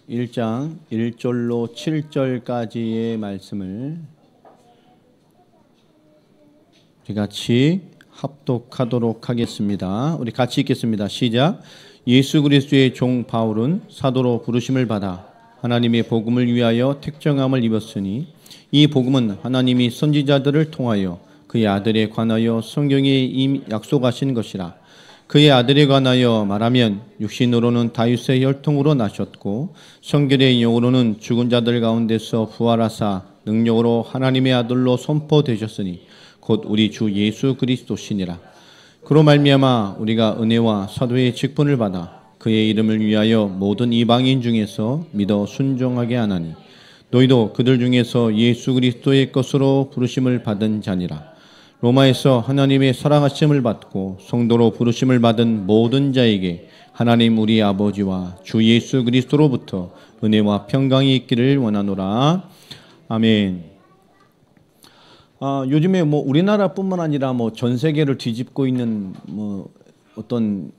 1장 1절로 7절까지의 말씀을 우리 같이 합독하도록 하겠습니다. 우리 같이 읽겠습니다. 시작. 예수 그리스도의 종 바울은 사도로 부르심을 받아 하나님의 복음을 위하여 택정함을 입었으니 이 복음은 하나님이 선지자들을 통하여 그의 아들에 관하여 성경에 이미 약속하신 것이라. 그의 아들에 관하여 말하면 육신으로는 다윗의 혈통으로 나셨고 성결의 영으로는 죽은 자들 가운데서 부활하사 능력으로 하나님의 아들로 선포되셨으니 곧 우리 주 예수 그리스도시니라. 그로 말미암아 우리가 은혜와 사도의 직분을 받아 그의 이름을 위하여 모든 이방인 중에서 믿어 순종하게 하나니 너희도 그들 중에서 예수 그리스도의 것으로 부르심을 받은 자니라. 로마에서 하나님의 사랑하심을 받고 성도로 부르심을 받은 모든 자에게 하나님 우리 아버지와 주 예수 그리스도로부터 은혜와 평강이 있기를 원하노라. 아멘. 요즘에 우리나라뿐만 아니라 전 세계를 뒤집고 있는 어떤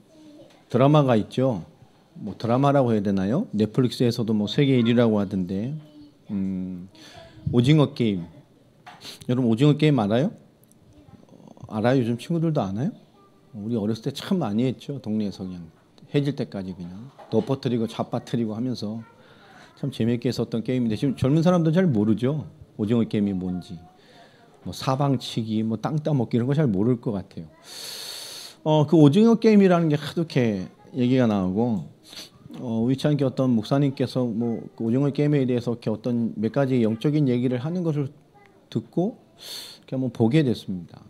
드라마가 있죠. 드라마라고 해야 되나요? 넷플릭스에서도 세계 1위라고 하던데 오징어 게임. 여러분 오징어 게임 알아요? 알아요? 요즘 친구들도 아나요? 우리 어렸을 때 참 많이 했죠. 동네에서 그냥 해질 때까지 그냥 덮어뜨리고 잡아뜨리고 하면서 참 재미있게 했었던 게임인데 지금 젊은 사람도 잘 모르죠. 오징어 게임이 뭔지. 사방치기, 땅 따먹기 이런 거 잘 모를 것 같아요. 그 오징어 게임이라는 게 하도 이렇게 얘기가 나오고 우연치 않게 어떤 목사님께서 그 오징어 게임에 대해서 이렇게 어떤 몇 가지 영적인 얘기를 하는 것을 듣고 이렇게 한번 보게 됐습니다.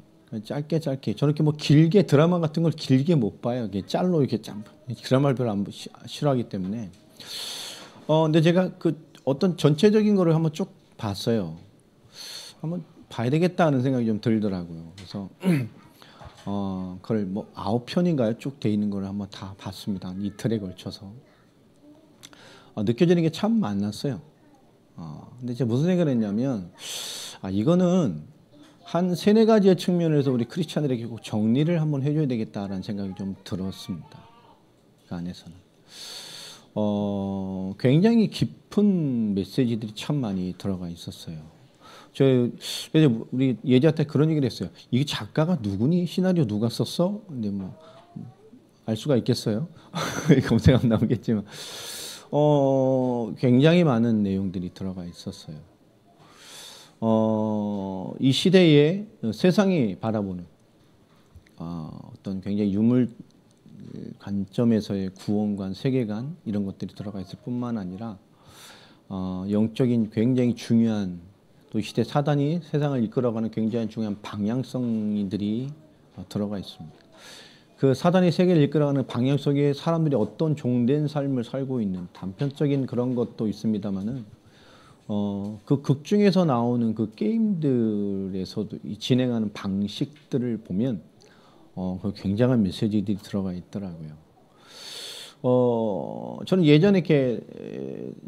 짧게 저는 이렇게 길게 드라마 같은 걸 길게 못 봐요. 이게 짤로 이렇게 드라마를 별로 안 싫어하기 때문에. 근데 제가 그 어떤 전체적인 거를 한번 쭉 봤어요. 한번 봐야 되겠다는 생각이 좀 들더라고요. 그래서 그걸 9편인가요? 쭉 돼 있는 걸 한번 다 봤습니다. 한 이틀에 걸쳐서. 느껴지는 게 참 많았어요. 근데 제가 무슨 생각을 했냐면 이거는 한 3-4가지의 측면에서 우리 크리스찬들에게 꼭 정리를 한번 해줘야 되겠다라는 생각이 좀 들었습니다. 그 안에서는. 굉장히 깊은 메시지들이 참 많이 들어가 있었어요. 우리 예지한테 그런 얘기를 했어요. 이게 작가가 누구니? 시나리오 누가 썼어? 근데 알 수가 있겠어요? 검색하면 나오겠지만. 굉장히 많은 내용들이 들어가 있었어요. 이 시대에 세상이 바라보는 어떤 굉장히 유물 관점에서의 구원관, 세계관 이런 것들이 들어가 있을 뿐만 아니라 영적인 굉장히 중요한 또 이 시대 사단이 세상을 이끌어가는 굉장히 중요한 방향성들이 들어가 있습니다. 그 사단이 세계를 이끌어가는 방향 속에 사람들이 어떤 종된 삶을 살고 있는 단편적인 그런 것도 있습니다만은 그 극 중에서 나오는 그 게임들에서도 진행하는 방식들을 보면 그 굉장한 메시지들이 들어가 있더라고요. 저는 예전에 이렇게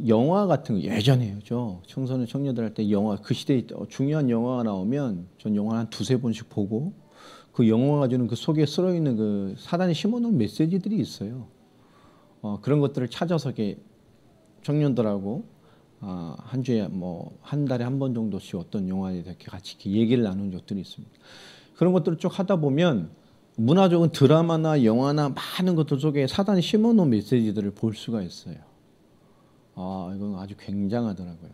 영화 같은 거 예전에요. 청소년 청년들 할 때 영화 그 시대에 중요한 영화가 나오면 전 영화 한 2-3번씩 보고 그 영화가 주는 그 속에 쓸어 있는 그 사단이 심어놓은 메시지들이 있어요. 그런 것들을 찾아서 이렇게 청년들하고 한 주에 한 달에 한 번 정도씩 어떤 영화에 대해서 같이 이렇게 얘기를 나눈 적들이 있습니다. 그런 것들을 쭉 하다 보면 문화적인 드라마나 영화나 많은 것들 속에 사단이 심어놓은 메시지들을 볼 수가 있어요. 이건 아주 굉장하더라고요.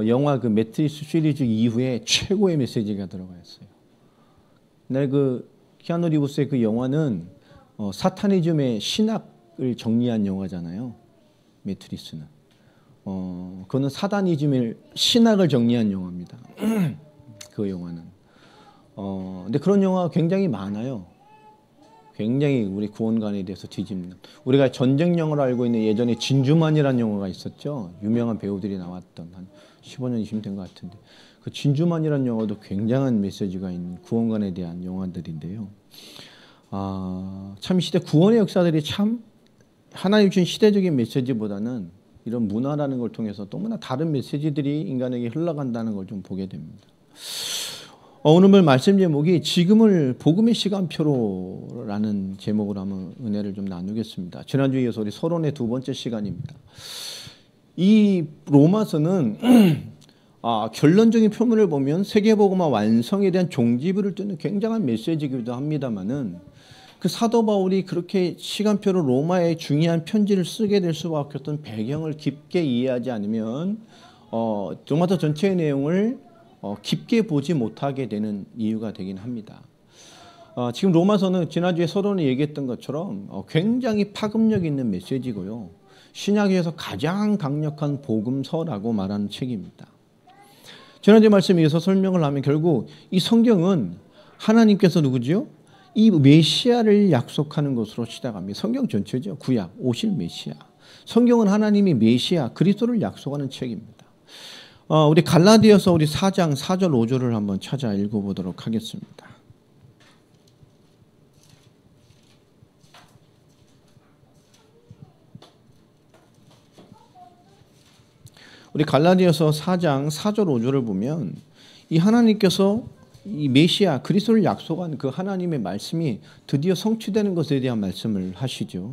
영화 그 매트리스 시리즈 이후에 최고의 메시지가 들어가 있어요. 옛날 그 키아누 리브스의 그 영화는 사타니즘의 신학을 정리한 영화잖아요. 매트리스는. 그거는 사다니즘의 신학을 정리한 영화입니다. 그 영화는. 근데 그런 영화가 굉장히 많아요. 굉장히 우리 구원관에 대해서 뒤집는. 우리가 전쟁 영화로 알고 있는 예전에 진주만이라는 영화가 있었죠. 유명한 배우들이 나왔던 한 15년, 20년 된 것 같은데 그 진주만이라는 영화도 굉장한 메시지가 있는 구원관에 대한 영화들인데요. 참 시대 구원의 역사들이 참 하나님 주신 시대적인 메시지보다는 이런 문화라는 걸 통해서 너무나 다른 메시지들이 인간에게 흘러간다는 걸 좀 보게 됩니다. 오늘 말씀 제목이 지금을 복음의 시간표로라는 제목으로 한번 은혜를 좀 나누겠습니다. 지난주에 이어서 우리 서론의 2번째 시간입니다. 이 로마서는 결론적인 표문을 보면 세계복음화 완성에 대한 종지부를 뜨는 굉장한 메시지이기도 합니다만은 그 사도 바울이 그렇게 시간표로 로마에 중요한 편지를 쓰게 될 수밖에 없던 배경을 깊게 이해하지 않으면 로마서 전체의 내용을 깊게 보지 못하게 되는 이유가 되긴 합니다. 지금 로마서는 지난주에 서론에 얘기했던 것처럼 굉장히 파급력 있는 메시지고요. 신약에서 가장 강력한 복음서라고 말하는 책입니다. 지난주 말씀에 의해서 설명을 하면 결국 이 성경은 하나님께서 누구죠? 이 메시아를 약속하는 것으로 시작합니다. 성경 전체죠. 구약, 오실 메시아. 성경은 하나님이 메시아, 그리스도를 약속하는 책입니다. 우리 갈라디아서 우리 4장 4절 5절을 한번 찾아 읽어보도록 하겠습니다. 우리 갈라디아서 4장 4절 5절을 보면 이 하나님께서 이 메시아 그리스도를 약속한 그 하나님의 말씀이 드디어 성취되는 것에 대한 말씀을 하시죠.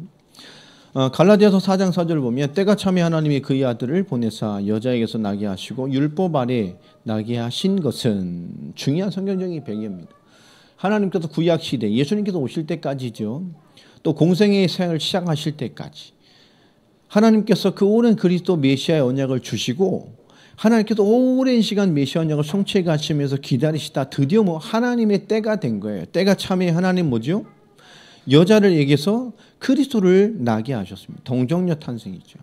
갈라디아서 4장 4절을 보면 때가 참에 하나님이 그의 아들을 보내사 여자에게서 나게 하시고 율법 아래 나게 하신 것은 중요한 성경적인 배경입니다. 하나님께서 구약 시대 예수님께서 오실 때까지죠. 또 공생의 생을 시작하실 때까지 하나님께서 그 오랜 그리스도 메시아의 언약을 주시고 하나님께서 오랜 시간 메시아 언약을 성취해 가시면서 기다리시다 드디어 하나님의 때가 된 거예요. 때가 참에 하나님 뭐죠? 여자를 얘기해서 그리스도를 나게 하셨습니다. 동정녀 탄생이죠.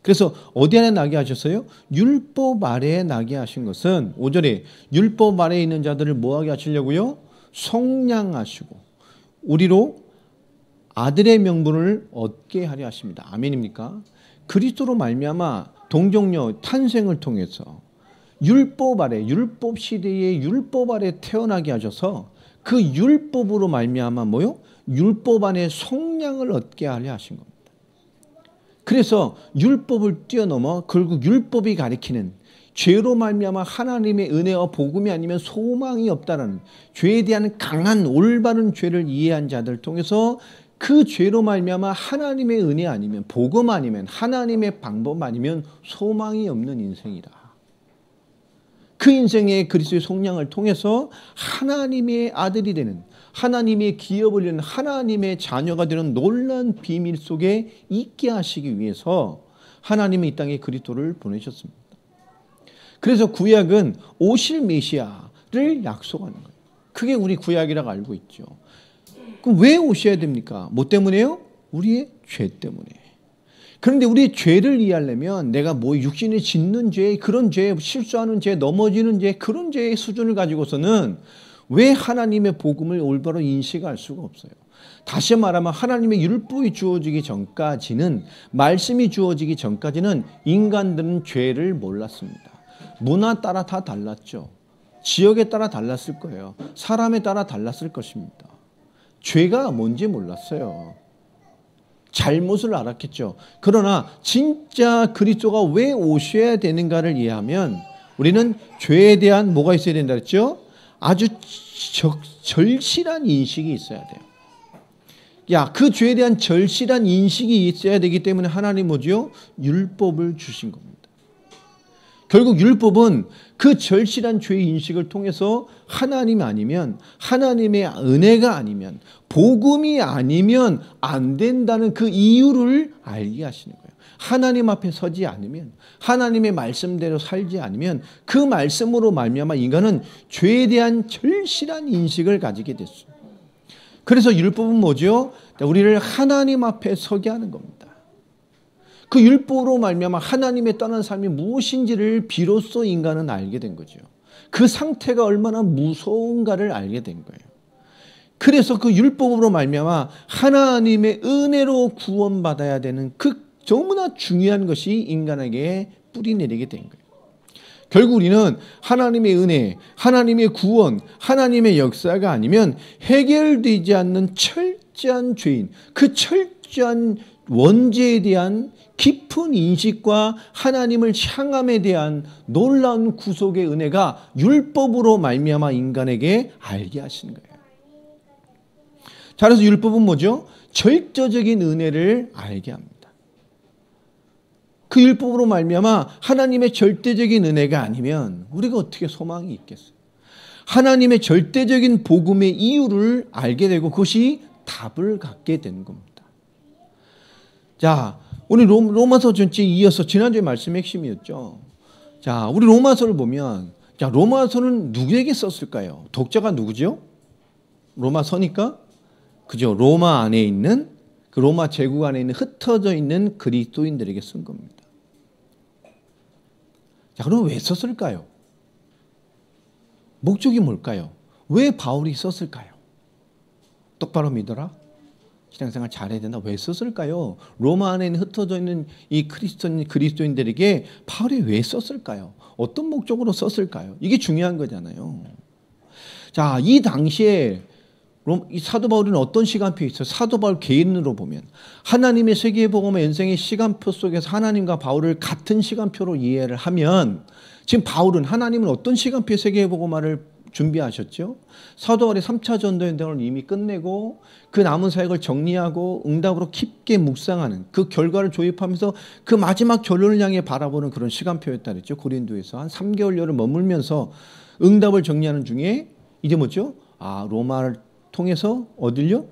그래서 어디 안에 나게 하셨어요? 율법 아래에 나게 하신 것은 5절에 율법 아래에 있는 자들을 뭐하게 하시려고요? 속량하시고 우리로 아들의 명분을 얻게 하려 하십니다. 아멘입니까? 그리스도로 말미암아 동정녀 탄생을 통해서 율법 아래 율법 시대의 율법 아래 태어나게 하셔서 그 율법으로 말미암아 뭐요? 율법 안에 속량을 얻게 하려 하신 겁니다. 그래서 율법을 뛰어넘어 결국 율법이 가리키는 죄로 말미암아 하나님의 은혜와 복음이 아니면 소망이 없다는 죄에 대한 강한 올바른 죄를 이해한 자들 통해서 그 죄로 말미암아 하나님의 은혜 아니면 복음 아니면 하나님의 방법 아니면 소망이 없는 인생이다. 그 인생의 그리스도의 속량을 통해서 하나님의 아들이 되는 하나님의 기업을 이루는 하나님의 자녀가 되는 놀라운 비밀 속에 있게 하시기 위해서 하나님이 이 땅에 그리스도를 보내셨습니다. 그래서 구약은 오실 메시아를 약속하는 거예요. 그게 우리 구약이라고 알고 있죠. 그럼 왜 오셔야 됩니까? 뭐 때문에요? 우리의 죄 때문에. 그런데 우리의 죄를 이해하려면 내가 육신에 짓는 죄, 그런 죄, 실수하는 죄, 넘어지는 죄, 그런 죄의 수준을 가지고서는 왜 하나님의 복음을 올바로 인식할 수가 없어요. 다시 말하면 하나님의 율법이 주어지기 전까지는 말씀이 주어지기 전까지는 인간들은 죄를 몰랐습니다. 문화 따라 다 달랐죠. 지역에 따라 달랐을 거예요. 사람에 따라 달랐을 것입니다. 죄가 뭔지 몰랐어요. 잘못을 알았겠죠. 그러나 진짜 그리스도가 왜 오셔야 되는가를 이해하면 우리는 죄에 대한 뭐가 있어야 된다 그랬죠? 아주 절실한 인식이 있어야 돼요. 그 죄에 대한 절실한 인식이 있어야 되기 때문에 하나님 뭐죠? 율법을 주신 겁니다. 결국 율법은 그 절실한 죄의 인식을 통해서 하나님 아니면 하나님의 은혜가 아니면 복음이 아니면 안 된다는 그 이유를 알게 하시는 거예요. 하나님 앞에 서지 않으면 하나님의 말씀대로 살지 않으면 그 말씀으로 말미암아 인간은 죄에 대한 절실한 인식을 가지게 됐어요. 그래서 율법은 뭐죠? 우리를 하나님 앞에 서게 하는 겁니다. 그 율법으로 말미암아 하나님의 떠난 삶이 무엇인지를 비로소 인간은 알게 된 거죠. 그 상태가 얼마나 무서운가를 알게 된 거예요. 그래서 그 율법으로 말미암아 하나님의 은혜로 구원받아야 되는 그 너무나 중요한 것이 인간에게 뿌리내리게 된 거예요. 결국 우리는 하나님의 은혜, 하나님의 구원, 하나님의 역사가 아니면 해결되지 않는 철저한 죄인, 그 철저한 원죄에 대한 깊은 인식과 하나님을 향함에 대한 놀라운 구속의 은혜가 율법으로 말미암아 인간에게 알게 하시는 거예요. 자, 그래서 율법은 뭐죠? 절대적인 은혜를 알게 합니다. 그 율법으로 말미암아 하나님의 절대적인 은혜가 아니면 우리가 어떻게 소망이 있겠어요? 하나님의 절대적인 복음의 이유를 알게 되고 그것이 답을 갖게 되는 겁니다. 자, 우리 로마서 전체에 이어서 지난주에 말씀의 핵심이었죠. 자, 우리 로마서를 보면, 자, 로마서는 누구에게 썼을까요? 독자가 누구죠? 로마서니까, 그죠? 로마 안에 있는, 그 로마 제국 안에 있는 흩어져 있는 그리스도인들에게 쓴 겁니다. 자, 그럼 왜 썼을까요? 목적이 뭘까요? 왜 바울이 썼을까요? 똑바로 믿어라. 신앙생활 잘해야 된다. 왜 썼을까요? 로마 안에 흩어져 있는 이 그리스도인들에게 바울이 왜 썼을까요? 어떤 목적으로 썼을까요? 이게 중요한 거잖아요. 자, 이 당시에 이 사도 바울은 어떤 시간표에 있어요? 사도 바울 개인으로 보면 하나님의 세계복음의 연생의 시간표 속에서 하나님과 바울을 같은 시간표로 이해를 하면 지금 바울은 하나님은 어떤 시간표의 세계복음화를 준비하셨죠? 사도 바울의 3차 전도 여행을 이미 끝내고 그 남은 사역을 정리하고 응답으로 깊게 묵상하는 그 결과를 조입하면서 그 마지막 결론을 향해 바라보는 그런 시간표였다 그랬죠. 고린도에서 한 3개월여를 머물면서 응답을 정리하는 중에 이제 뭐죠? 아, 로마를 통해서 어딜요?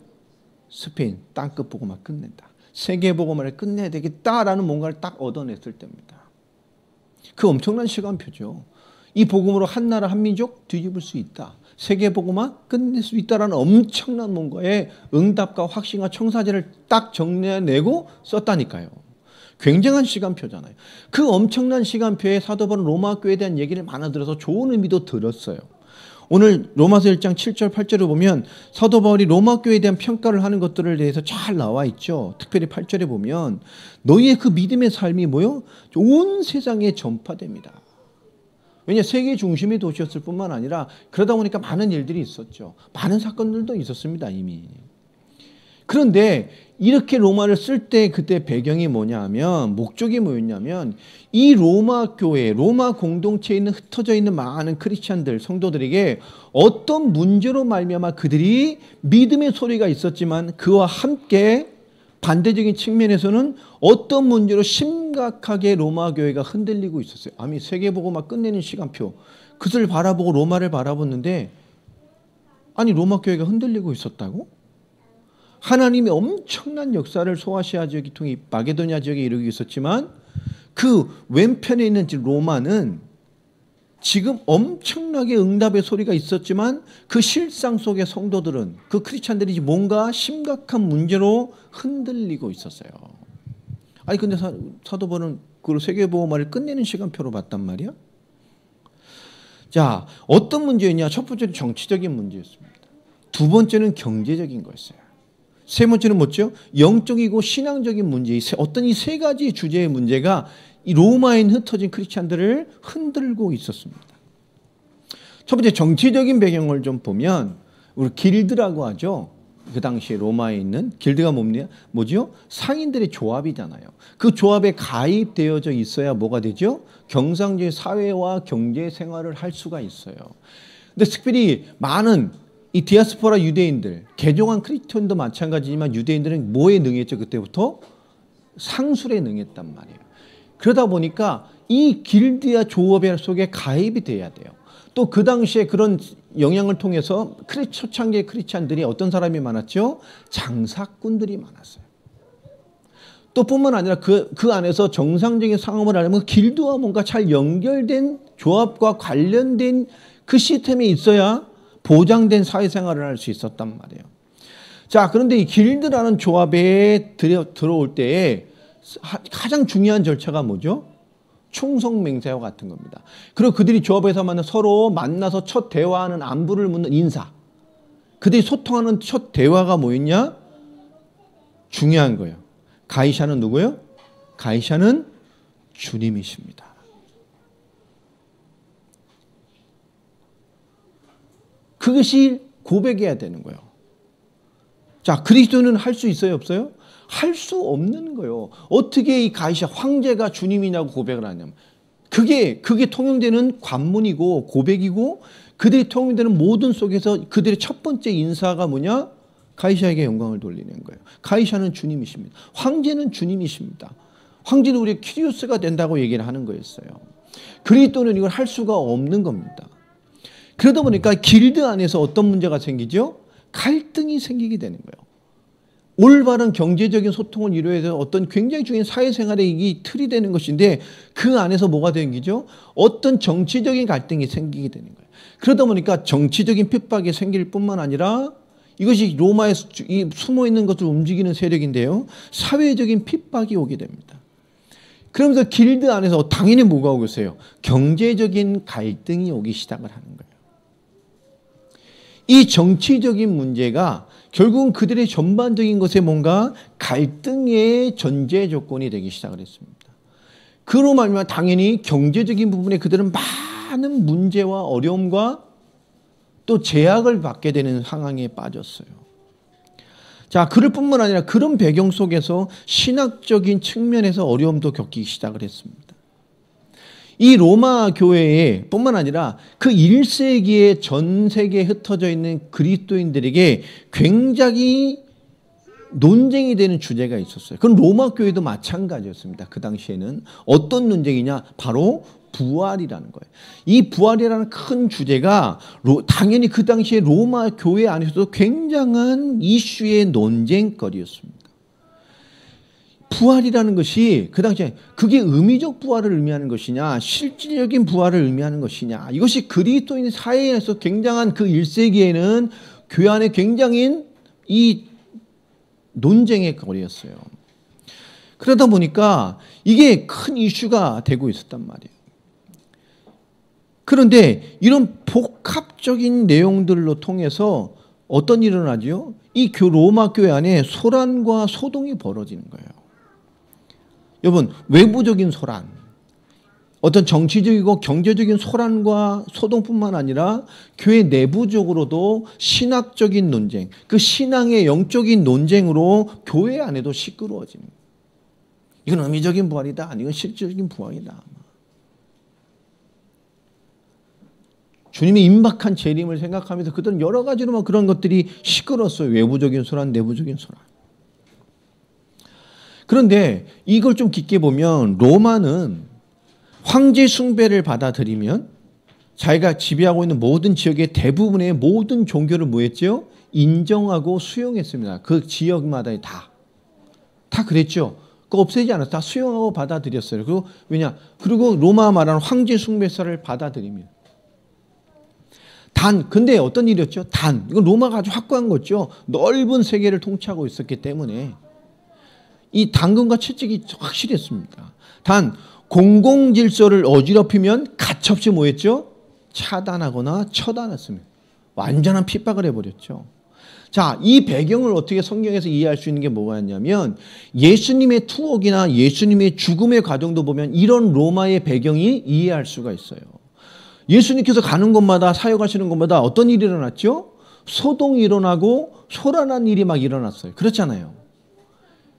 스페인 땅끝 복음화 끝낸다. 세계 복음화를 끝내야 되겠다라는 뭔가를 딱 얻어냈을 때입니다. 그 엄청난 시간표죠. 이 복음으로 한 나라 한 민족 뒤집을 수 있다. 세계 복음화 끝낼 수 있다라는 엄청난 뭔가의 응답과 확신과 청사제를 딱 정리해내고 썼다니까요. 굉장한 시간표잖아요. 그 엄청난 시간표에 사도 바울은 로마 교회에 대한 얘기를 많이 들어서 좋은 의미도 들었어요. 오늘 로마서 1장 7절 8절을 보면 사도 바울이 로마 교회에 대한 평가를 하는 것들에 대해서 잘 나와 있죠. 특별히 8절에 보면 너희의 그 믿음의 삶이 뭐요? 온 세상에 전파됩니다. 왜냐, 세계 중심의 도시였을 뿐만 아니라 그러다 보니까 많은 일들이 있었죠. 많은 사건들도 있었습니다, 이미. 그런데 이렇게 로마를 쓸 때 그때 배경이 뭐냐 하면, 목적이 뭐였냐면, 이 로마 교회, 로마 공동체에 있는 흩어져 있는 많은 크리스찬들, 성도들에게 어떤 문제로 말미암아 그들이 믿음의 소리가 있었지만 그와 함께 반대적인 측면에서는 어떤 문제로 심각하게 로마 교회가 흔들리고 있었어요. 아니, 세계복음화 끝내는 시간표, 그것을 바라보고 로마를 바라봤는데, 아니, 로마 교회가 흔들리고 있었다고? 하나님의 엄청난 역사를 소아시아 지역이 통해 마게도니아 지역에 이루고 있었지만 그 왼편에 있는 로마는 지금 엄청나게 응답의 소리가 있었지만 그 실상 속의 성도들은, 그 크리스찬들이 뭔가 심각한 문제로 흔들리고 있었어요. 아니, 근데 사도 바울은 그걸 세계복음화를 끝내는 시간표로 봤단 말이야. 자, 어떤 문제였냐? 첫 번째는 정치적인 문제였습니다. 두 번째는 경제적인 거였어요. 세 번째는 뭐죠? 영적이고 신앙적인 문제. 어떤 이 세 가지 주제의 문제가 이 로마에 흩어진 크리스찬들을 흔들고 있었습니다. 첫 번째, 정치적인 배경을 좀 보면 우리 길드라고 하죠. 그 당시에 로마에 있는 길드가 뭐죠? 상인들의 조합이잖아요. 그 조합에 가입되어져 있어야 뭐가 되죠? 정상적인 사회와 경제 생활을 할 수가 있어요. 근데 특별히 많은 이 디아스포라 유대인들, 개종한 크리스천도 마찬가지지만 유대인들은 뭐에 능했죠? 그때부터 상술에 능했단 말이에요. 그러다 보니까 이 길드야 조합 속에 가입이 돼야 돼요. 또 그 당시에 그런 영향을 통해서 초창기의 크리스찬들이 어떤 사람이 많았죠? 장사꾼들이 많았어요. 또 뿐만 아니라 그 안에서 정상적인 상업을 하려면 길드와 뭔가 잘 연결된 조합과 관련된 그 시스템이 있어야 보장된 사회생활을 할 수 있었단 말이에요. 자, 그런데 이 길드라는 조합에 들어올 때에 가장 중요한 절차가 뭐죠? 충성맹세와 같은 겁니다. 그리고 그들이 조합에서 서로 만나서 첫 대화하는 안부를 묻는 인사. 그들이 소통하는 첫 대화가 뭐였냐? 중요한 거예요. 가이샤는 누구예요? 가이샤는 주님이십니다. 그것이 고백해야 되는 거예요. 자, 그리스도는 할 수 있어요, 없어요? 할 수 없는 거예요. 어떻게 이 가이샤 황제가 주님이냐고 고백을 하냐면, 그게 통용되는 관문이고 고백이고 그들이 통용되는 모든 속에서 그들의 첫 번째 인사가 뭐냐? 가이샤에게 영광을 돌리는 거예요. 가이샤는 주님이십니다. 황제는 주님이십니다. 황제는 우리 키리오스가 된다고 얘기를 하는 거였어요. 그리스도는 이걸 할 수가 없는 겁니다. 그러다 보니까 길드 안에서 어떤 문제가 생기죠? 갈등이 생기게 되는 거예요. 올바른 경제적인 소통을 이루어야 되는 어떤 굉장히 중요한 사회생활의 이 틀이 되는 것인데 그 안에서 뭐가 생기죠? 어떤 정치적인 갈등이 생기게 되는 거예요. 그러다 보니까 정치적인 핍박이 생길 뿐만 아니라 이것이 로마에 숨어있는 것을 움직이는 세력인데요. 사회적인 핍박이 오게 됩니다. 그러면서 길드 안에서 당연히 뭐가 오고 있어요? 경제적인 갈등이 오기 시작을 하는 거예요. 이 정치적인 문제가 결국은 그들의 전반적인 것에 뭔가 갈등의 전제 조건이 되기 시작을 했습니다. 그로 말미암아 당연히 경제적인 부분에 그들은 많은 문제와 어려움과 또 제약을 받게 되는 상황에 빠졌어요. 자, 그럴 뿐만 아니라 그런 배경 속에서 신학적인 측면에서 어려움도 겪기 시작을 했습니다. 이 로마 교회에 뿐만 아니라 그 1세기에 전 세계에 흩어져 있는 그리스도인들에게 굉장히 논쟁이 되는 주제가 있었어요. 그건 로마 교회도 마찬가지였습니다. 그 당시에는 어떤 논쟁이냐? 바로 부활이라는 거예요. 이 부활이라는 큰 주제가 당연히 그 당시에 로마 교회 안에서도 굉장한 이슈의 논쟁거리였습니다. 부활이라는 것이 그 당시에 그게 의미적 부활을 의미하는 것이냐 실질적인 부활을 의미하는 것이냐, 이것이 그리스도인 사회에서 굉장한 그 1세기에는 교회 안에 굉장히 이 논쟁의 거리였어요. 그러다 보니까 이게 큰 이슈가 되고 있었단 말이에요. 그런데 이런 복합적인 내용들로 통해서 어떤 일이 일어나죠? 이 로마 교회 안에 소란과 소동이 벌어지는 거예요. 여러분, 외부적인 소란, 어떤 정치적이고 경제적인 소란과 소동뿐만 아니라 교회 내부적으로도 신학적인 논쟁, 그 신앙의 영적인 논쟁으로 교회 안에도 시끄러워지는 거예요. 이건 의미적인 부활이다, 이건 실질적인 부활이다. 주님의 임박한 재림을 생각하면서 그들은 여러 가지로 그런 것들이 시끄러웠어요. 외부적인 소란, 내부적인 소란. 그런데 이걸 좀 깊게 보면 로마는 황제 숭배를 받아들이면 자기가 지배하고 있는 모든 지역의 대부분의 모든 종교를 뭐했죠? 인정하고 수용했습니다. 그 지역마다 다 그랬죠. 그거 없애지 않았어요. 다 수용하고 받아들였어요. 그리고 왜냐? 그리고 로마 말하는 황제 숭배사를 받아들이면 근데 어떤 일이었죠? 이건 로마가 아주 확고한 거죠. 넓은 세계를 통치하고 있었기 때문에 이 당근과 채찍이 확실했습니다. 공공 질서를 어지럽히면 가차없이 뭐했죠? 차단하거나 처단했습니다. 완전한 핍박을 해버렸죠. 자, 이 배경을 어떻게 성경에서 이해할 수 있는 게 뭐가 있냐면 예수님의 투옥이나 예수님의 죽음의 과정도 보면 이런 로마의 배경이 이해할 수가 있어요. 예수님께서 가는 곳마다 사역하시는 곳마다 어떤 일이 일어났죠? 소동이 일어나고 소란한 일이 막 일어났어요. 그렇잖아요.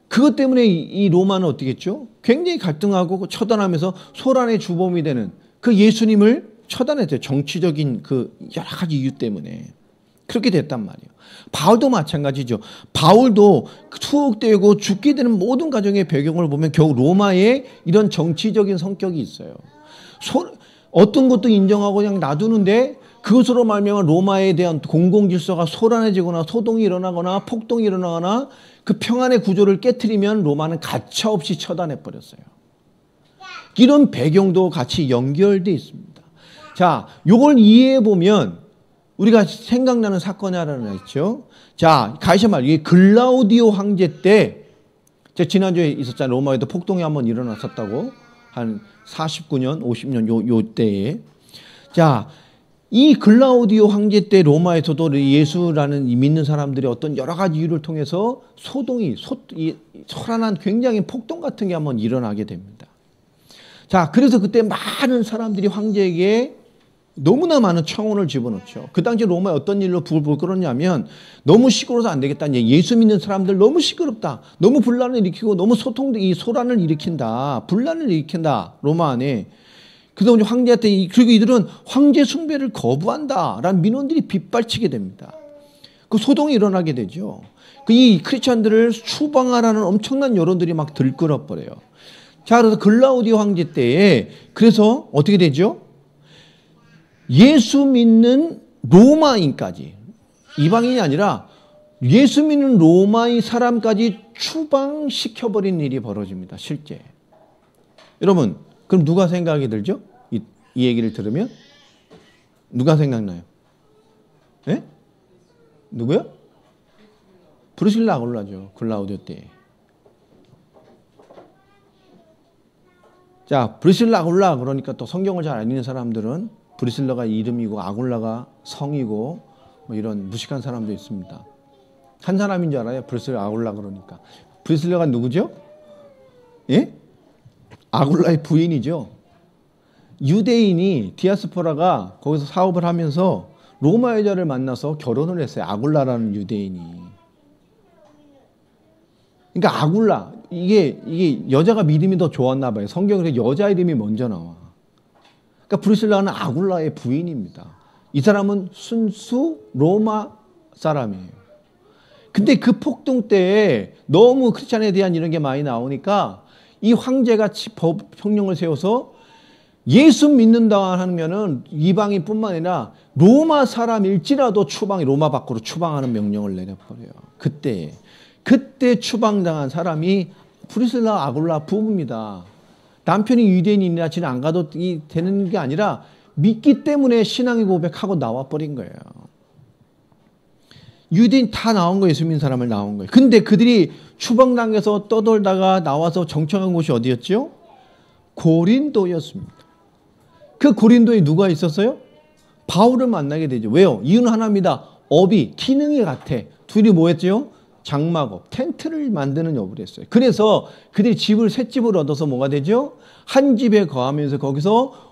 그것 때문에 이 로마는 어떻게 했죠? 굉장히 갈등하고 처단하면서 소란의 주범이 되는 그 예수님을 처단했대요. 정치적인 그 여러 가지 이유 때문에. 그렇게 됐단 말이에요. 바울도 마찬가지죠. 바울도 투옥되고 죽게 되는 모든 과정의 배경을 보면 결국 로마에 이런 정치적인 성격이 있어요. 어떤 것도 인정하고 그냥 놔두는데 그것으로 말미암아 로마에 대한 공공질서가 소란해지거나 소동이 일어나거나 폭동이 일어나거나 그 평안의 구조를 깨트리면 로마는 가차없이 처단해버렸어요. 이런 배경도 같이 연결되어 있습니다. 자, 이걸 이해해보면 우리가 생각나는 사건이 하나 있죠. 자, 가이사 말, 이게 글라우디오 황제 때, 제가 지난주에 있었잖아요. 로마에도 폭동이 한번 일어났었다고. 한 49년, 50년 요 때에. 자, 이 글라우디오 황제 때 로마에서도 예수라는 믿는 사람들이 어떤 여러 가지 이유를 통해서 소란한 굉장히 폭동 같은 게 한번 일어나게 됩니다. 자, 그래서 그때 많은 사람들이 황제에게 너무나 많은 청혼을 집어넣죠. 그 당시 로마에 어떤 일로 불을 끌었냐면 너무 시끄러워서 안 되겠다. 예수 믿는 사람들 너무 시끄럽다. 너무 분란을 일으키고 너무 소란을 일으킨다. 분란을 일으킨다. 로마 안에. 그래서 황제한테 그리고 이들은 황제 숭배를 거부한다라는 민원들이 빗발치게 됩니다. 그 소동이 일어나게 되죠. 이 크리스천들을 추방하라는 엄청난 여론들이 막 들끓어 버려요. 자, 그래서 글라우디오 황제 때에 그래서 어떻게 되죠? 예수 믿는 로마인까지, 이방인이 아니라 예수 믿는 로마인 사람까지 추방시켜버린 일이 벌어집니다. 실제. 여러분, 그럼 누가 생각이 들죠? 이 얘기를 들으면? 누가 생각나요? 예? 누구요? 브루실라 아굴라죠. 글라우디오 때. 자, 브루실라 아굴라 그러니까 또 성경을 잘 안 읽는 사람들은 브루실라가 이름이고 아굴라가 성이고 뭐 이런 무식한 사람도 있습니다. 한 사람인 줄 알아요? 브루실라 아굴라 그러니까. 브루실라가 누구죠? 예? 아굴라의 부인이죠. 유대인이 디아스포라가 거기서 사업을 하면서 로마 여자를 만나서 결혼을 했어요. 아굴라라는 유대인이. 그러니까 아굴라, 이게 여자가 믿음이 더 좋았나 봐요. 성경에 여자 이름이 먼저 나와. 그러니까 브루실라는 아굴라의 부인입니다. 이 사람은 순수 로마 사람이에요. 근데 그 폭동 때에 너무 크리스찬에 대한 이런 게 많이 나오니까 이 황제가 법령을 세워서 예수 믿는다 하면은 이방인뿐만 아니라 로마 사람일지라도 로마 밖으로 추방하는 명령을 내려버려요. 그때 추방당한 사람이 브루실라 아굴라 부부입니다. 남편이 유대인이라 지는 안 가도 되는 게 아니라 믿기 때문에 신앙의 고백하고 나와버린 거예요. 유대인 다 나온 거예요. 예수 믿는 사람을 나온 거예요. 근데 그들이 추방당해서 떠돌다가 나와서 정착한 곳이 어디였죠? 고린도였습니다. 그 고린도에 누가 있었어요? 바울을 만나게 되죠. 왜요? 이유는 하나입니다. 업이 기능이 같아. 둘이 뭐 했죠? 장막업, 텐트를 만드는 업을 했어요. 그래서 그들이 새 집을 얻어서 뭐가 되죠? 한 집에 거하면서 거기서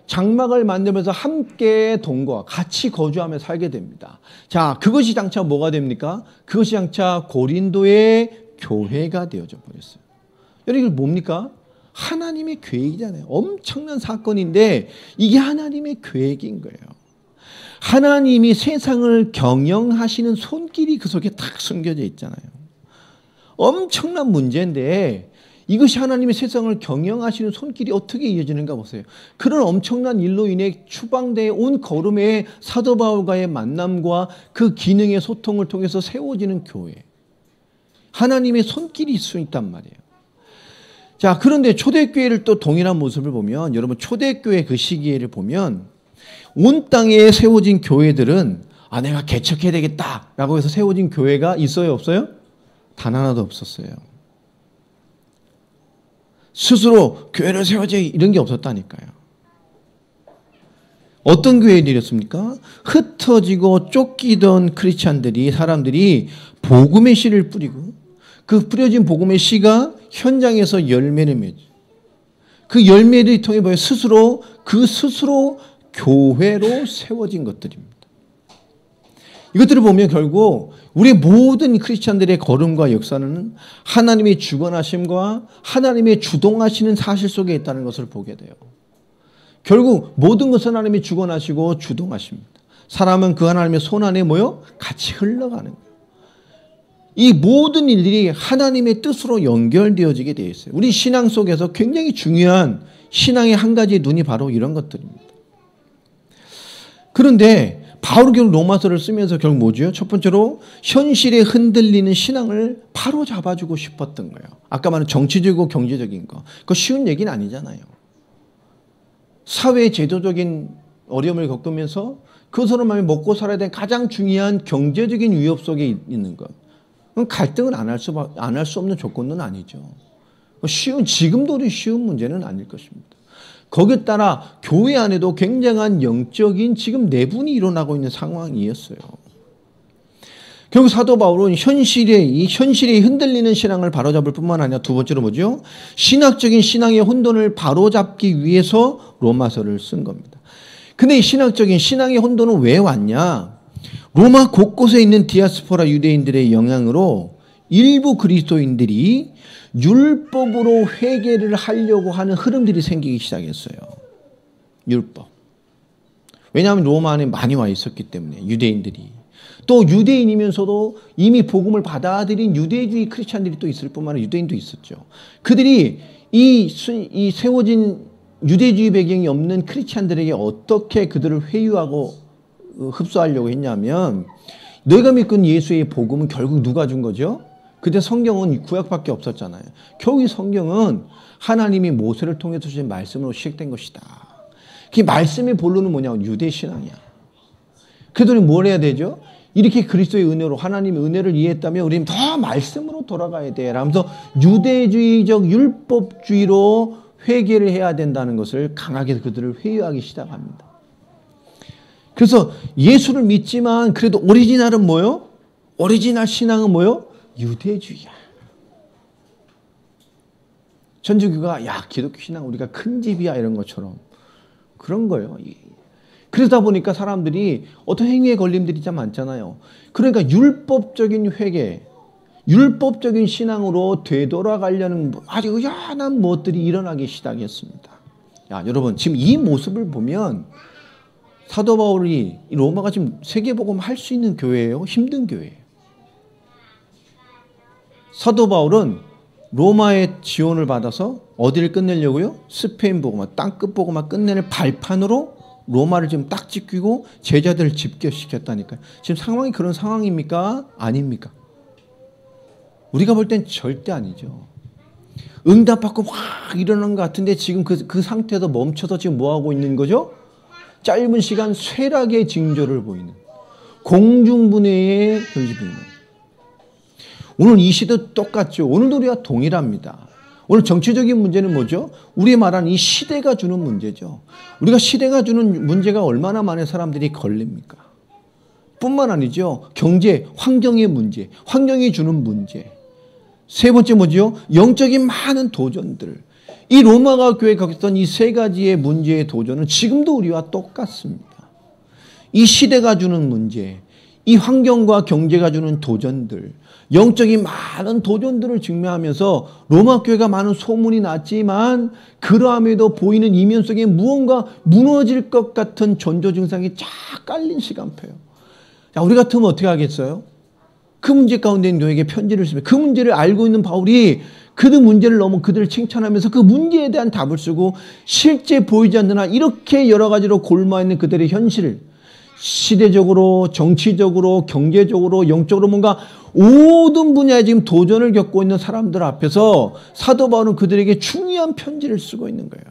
장막을 만들면서 함께 동거와 같이 거주하며 살게 됩니다. 자, 그것이 장차 뭐가 됩니까? 그것이 장차 고린도의 교회가 되어져 버렸어요. 여러분, 이게 뭡니까? 하나님의 계획이잖아요. 엄청난 사건인데 이게 하나님의 계획인 거예요. 하나님이 세상을 경영하시는 손길이 그 속에 딱 숨겨져 있잖아요. 엄청난 문제인데 이것이 하나님의 세상을 경영하시는 손길이 어떻게 이어지는가 보세요. 그런 엄청난 일로 인해 추방되어 온 걸음의 사도 바울과의 만남과 그 기능의 소통을 통해서 세워지는 교회. 하나님의 손길이 있을 수 있단 말이에요. 자, 그런데 초대교회를 또 동일한 모습을 보면, 여러분 초대교회 그 시기를 보면 온 땅에 세워진 교회들은 내가 개척해야 되겠다라고 해서 세워진 교회가 있어요, 없어요? 단 하나도 없었어요. 스스로 교회를 세워야 이런 게 없었다니까요. 어떤 교회들이었습니까? 흩어지고 쫓기던 크리스찬들이, 사람들이 복음의 씨를 뿌리고 그 뿌려진 복음의 씨가 현장에서 열매를 맺죠. 그 열매를 통해 보여 스스로 교회로 세워진 것들입니다. 이것들을 보면 결국 우리 모든 크리스찬들의 걸음과 역사는 하나님의 주관하심과 하나님의 주동하시는 사실 속에 있다는 것을 보게 돼요. 결국 모든 것은 하나님이 주관하시고 주동하십니다. 사람은 그 하나님의 손 안에 모여 같이 흘러가는 거예요. 이 모든 일들이 하나님의 뜻으로 연결되어지게 되어 있어요. 우리 신앙 속에서 굉장히 중요한 신앙의 한 가지 눈이 바로 이런 것들입니다. 그런데 바울이 결국 로마서를 쓰면서 결국 뭐죠? 첫 번째로 현실에 흔들리는 신앙을 바로 잡아주고 싶었던 거예요. 아까 말한 정치적이고 경제적인 거. 그거 쉬운 얘기는 아니잖아요. 사회 제도적인 어려움을 겪으면서 그것으로 말하면 먹고 살아야 되는 가장 중요한 경제적인 위협 속에 있는 것. 그럼 갈등을 안 할 수 없는 조건은 아니죠. 지금도 쉬운 문제는 아닐 것입니다. 거기에 따라 교회 안에도 굉장한 영적인 지금 내분이 일어나고 있는 상황이었어요. 결국 사도 바울은 현실에 흔들리는 신앙을 바로잡을 뿐만 아니라 두 번째로 뭐죠? 신학적인 신앙의 혼돈을 바로잡기 위해서 로마서를 쓴 겁니다. 근데 이 신앙의 혼돈은 왜 왔냐? 로마 곳곳에 있는 디아스포라 유대인들의 영향으로 일부 그리스도인들이 율법으로 회개를 하려고 하는 흐름들이 생기기 시작했어요. 율법. 왜냐하면 로마 안에 많이 와 있었기 때문에 유대인들이. 또 유대인이면서도 이미 복음을 받아들인 유대주의 크리스찬들이 또 있을 뿐만 아니라 유대인도 있었죠. 그들이 이 세워진 유대주의 배경이 없는 크리스찬들에게 어떻게 그들을 회유하고 흡수하려고 했냐면, 너희가 믿고 있는 예수의 복음은 결국 누가 준 거죠? 그때 성경은 구약밖에 없었잖아요. 결국 이 성경은 하나님이 모세를 통해서 주신 말씀으로 시작된 것이다. 그 말씀의 본론은 뭐냐면 유대신앙이야. 그들이 뭘 해야 되죠? 이렇게 그리스도의 은혜로 하나님의 은혜를 이해했다면 우리는 더 말씀으로 돌아가야 돼 라면서 유대주의적 율법주의로 회개를 해야 된다는 것을 강하게 그들을 회유하기 시작합니다. 그래서 예수를 믿지만 그래도 오리지널은 뭐요? 오리지널 신앙은 뭐요? 유대주의야. 천주교가 야 기독교 신앙 우리가 큰 집이야 이런 것처럼 그런 거예요. 그러다 보니까 사람들이 어떤 행위에 걸림들이 참 많잖아요. 그러니까 율법적인 회개, 율법적인 신앙으로 되돌아가려는 아주 의연한 무엇들이 일어나기 시작했습니다. 야, 여러분 지금 이 모습을 보면 사도 바울이 로마가 지금 세계복음 할 수 있는 교회예요? 힘든 교회예요. 사도 바울은 로마의 지원을 받아서 어디를 끝내려고요? 스페인 복음화, 땅끝 복음화 끝내는 발판으로 로마를 지금 딱 지키고 제자들을 집결시켰다니까요. 지금 상황이 그런 상황입니까? 아닙니까? 우리가 볼 땐 절대 아니죠. 응답받고 막 일어난 것 같은데 지금 그 상태에서 멈춰서 지금 뭐하고 있는 거죠? 짧은 시간 쇠락의 징조를 보이는 공중분해의 결실을 보이는 오늘 이 시대도 똑같죠. 오늘도 우리가 동일합니다. 오늘 정치적인 문제는 뭐죠? 우리 말하는 이 시대가 주는 문제죠. 우리가 시대가 주는 문제가 얼마나 많은 사람들이 걸립니까? 뿐만 아니죠. 경제, 환경의 문제, 환경이 주는 문제. 세 번째 뭐죠? 영적인 많은 도전들. 이 로마가 교회에 겪었던 이 세 가지의 문제의 도전은 지금도 우리와 똑같습니다. 이 시대가 주는 문제, 이 환경과 경제가 주는 도전들, 영적인 많은 도전들을 직면하면서 로마 교회가 많은 소문이 났지만 그러함에도 보이는 이면 속에 무언가 무너질 것 같은 전조 증상이 쫙 깔린 시간표예요. 자, 우리 같으면 어떻게 하겠어요? 그 문제 가운데 있는 교회에게 편지를 쓰면 그 문제를 알고 있는 바울이 그들 문제를 넘어 그들을 칭찬하면서 그 문제에 대한 답을 쓰고 실제 보이지 않는 한 이렇게 여러 가지로 골마 있는 그들의 현실을 시대적으로, 정치적으로, 경제적으로, 영적으로 뭔가 모든 분야에 지금 도전을 겪고 있는 사람들 앞에서 사도 바울은 그들에게 중요한 편지를 쓰고 있는 거예요.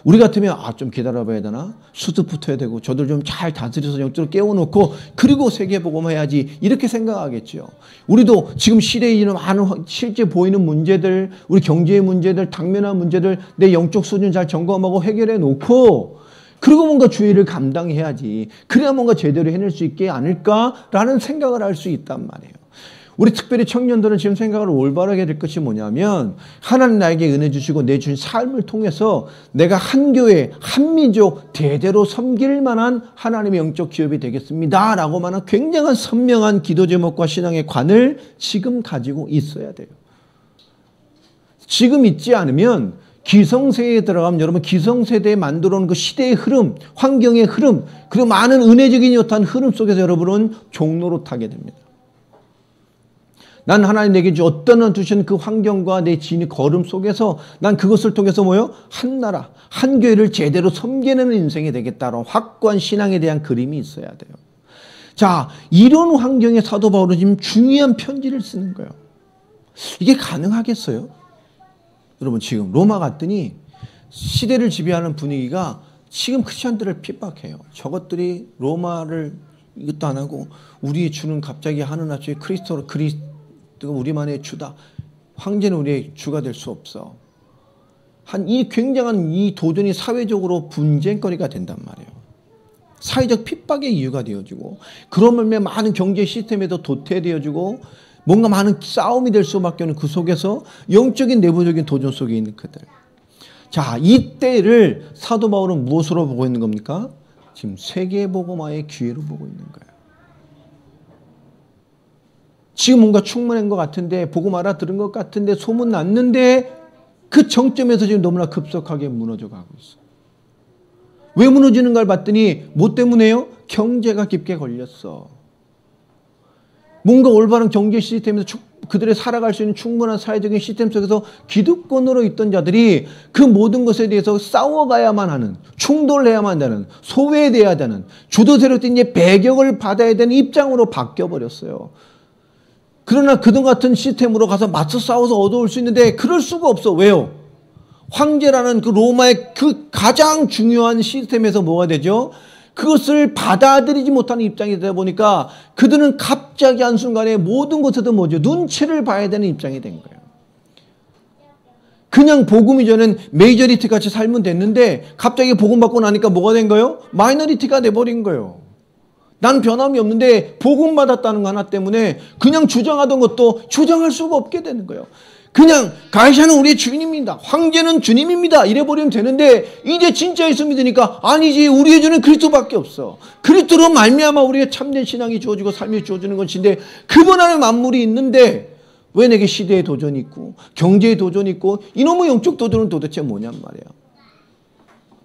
우리 같으면 좀 기다려봐야 되나? 수습 붙어야 되고 저들 좀 잘 다스려서 영적으로 깨워놓고 그리고 세계복음 해야지 이렇게 생각하겠죠. 우리도 지금 시대에 있는 많은 실제 보이는 문제들, 우리 경제의 문제들, 당면한 문제들 내 영적 수준 잘 점검하고 해결해 놓고 그리고 뭔가 주의를 감당해야지. 그래야 뭔가 제대로 해낼 수 있게 않을까라는 생각을 할 수 있단 말이에요. 우리 특별히 청년들은 지금 생각을 올바르게 될 것이 뭐냐면 하나님 나에게 은혜 주시고 내 준 삶을 통해서 내가 한 교회, 한 민족 대대로 섬길 만한 하나님의 영적 기업이 되겠습니다. 라고 말하는 굉장한 선명한 기도 제목과 신앙의 관을 지금 가지고 있어야 돼요. 지금 있지 않으면 기성세대에 들어가면 여러분 기성세대에 만들어놓은 그 시대의 흐름, 환경의 흐름, 그리고 많은 은혜적인 어떤 흐름 속에서 여러분은 종로로 타게 됩니다. 난 하나님 내게 어떤 주신 그 환경과 내 지인의 걸음 속에서 난 그것을 통해서 뭐요? 한 나라, 한 교회를 제대로 섬기는 인생이 되겠다라는 확고한 신앙에 대한 그림이 있어야 돼요. 자, 이런 환경에 사도 바울은 지금 중요한 편지를 쓰는 거예요. 이게 가능하겠어요? 여러분 지금 로마 갔더니 시대를 지배하는 분위기가 지금 크리스천들을 핍박해요. 저것들이 로마를 이것도 안 하고 우리의 주는 갑자기 하늘 나라의 그리스도가 우리만의 주다. 황제는 우리의 주가 될 수 없어. 이 굉장한 이 도전이 사회적으로 분쟁거리가 된단 말이에요. 사회적 핍박의 이유가 되어지고 그러면 많은 경제 시스템에도 도태되어지고 뭔가 많은 싸움이 될 수밖에 없는 그 속에서 영적인 내부적인 도전 속에 있는 그들. 자, 이때를 사도 바울은 무엇으로 보고 있는 겁니까? 지금 세계복음화의 기회로 보고 있는 거예요. 지금 뭔가 충만한 것 같은데 복음 알아들은 것 같은데 소문 났는데 그 정점에서 지금 너무나 급속하게 무너져 가고 있어요. 왜 무너지는 걸 봤더니 뭐 때문에요? 경제가 깊게 걸렸어. 뭔가 올바른 경제 시스템에서 그들의 살아갈 수 있는 충분한 사회적인 시스템 속에서 기득권으로 있던 자들이 그 모든 것에 대해서 싸워가야만 하는, 충돌해야만 하는, 소외돼야 되는, 주도 세력들이 이제 배격을 받아야 되는 입장으로 바뀌어버렸어요. 그러나 그들 같은 시스템으로 가서 맞서 싸워서 얻어올 수 있는데 그럴 수가 없어. 왜요? 황제라는 그 로마의 그 가장 중요한 시스템에서 뭐가 되죠? 그것을 받아들이지 못하는 입장이 되다 보니까 그들은 갑자기 한순간에 모든 것에도 뭐죠? 눈치를 봐야 되는 입장이 된 거예요. 그냥 복음이 전엔 메이저리티 같이 살면 됐는데 갑자기 복음 받고 나니까 뭐가 된 거예요? 마이너리티가 돼버린 거예요. 난 변함이 없는데 복음 받았다는 거 하나 때문에 그냥 주장하던 것도 주장할 수가 없게 되는 거예요. 그냥 가이사는 우리의 주인입니다. 황제는 주님입니다. 이래버리면 되는데 이제 진짜 예수 믿으니까 아니지, 우리의 주는 그리스도밖에 없어. 그리스도로 말미암아 우리의 참된 신앙이 주어지고 삶이 주어지는 것인데 그분 안에 만물이 있는데 왜 내게 시대의 도전이 있고 경제의 도전이 있고 이놈의 영적 도전은 도대체 뭐냔 말이야.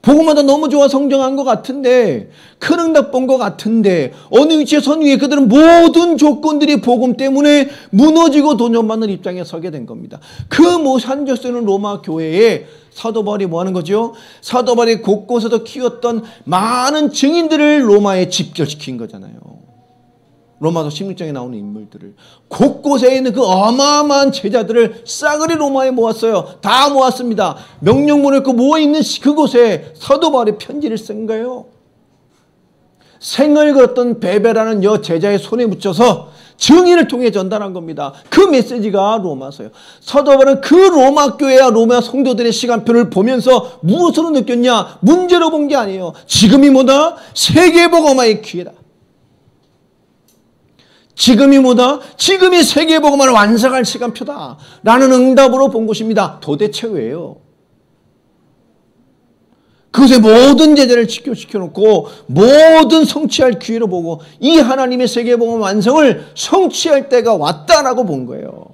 복음마다 너무 좋아 성장한 것 같은데 큰 응답 본 것 같은데 어느 위치에 선 위에 그들은 모든 조건들이 복음 때문에 무너지고 도전받는 입장에 서게 된 겁니다. 그 한절 쓰는 로마 교회에 사도 바울이 뭐 하는 거죠? 사도 바울이 곳곳에서 키웠던 많은 증인들을 로마에 집결시킨 거잖아요. 로마서 16장에 나오는 인물들을 곳곳에 있는 그 어마어마한 제자들을 싸그리 로마에 모았어요. 다 모았습니다. 명령문을 그 모아있는 그곳에 사도 바울이 편지를 쓴 거예요. 생을 걸었던 베베라는 여 제자의 손에 묻혀서 증인을 통해 전달한 겁니다. 그 메시지가 로마서예요. 사도 바울은 그 로마 교회와 로마 성도들의 시간표를 보면서 무엇으로 느꼈냐? 문제로 본 게 아니에요. 지금이 뭐다? 세계복음화의 기회다. 지금이 뭐다? 지금이 세계복음화를 완성할 시간표다 라는 응답으로 본 것입니다. 도대체 왜요? 그것에 모든 제자를 집결시켜놓고 모든 성취할 기회로 보고 이 하나님의 세계복음 완성을 성취할 때가 왔다라고 본 거예요.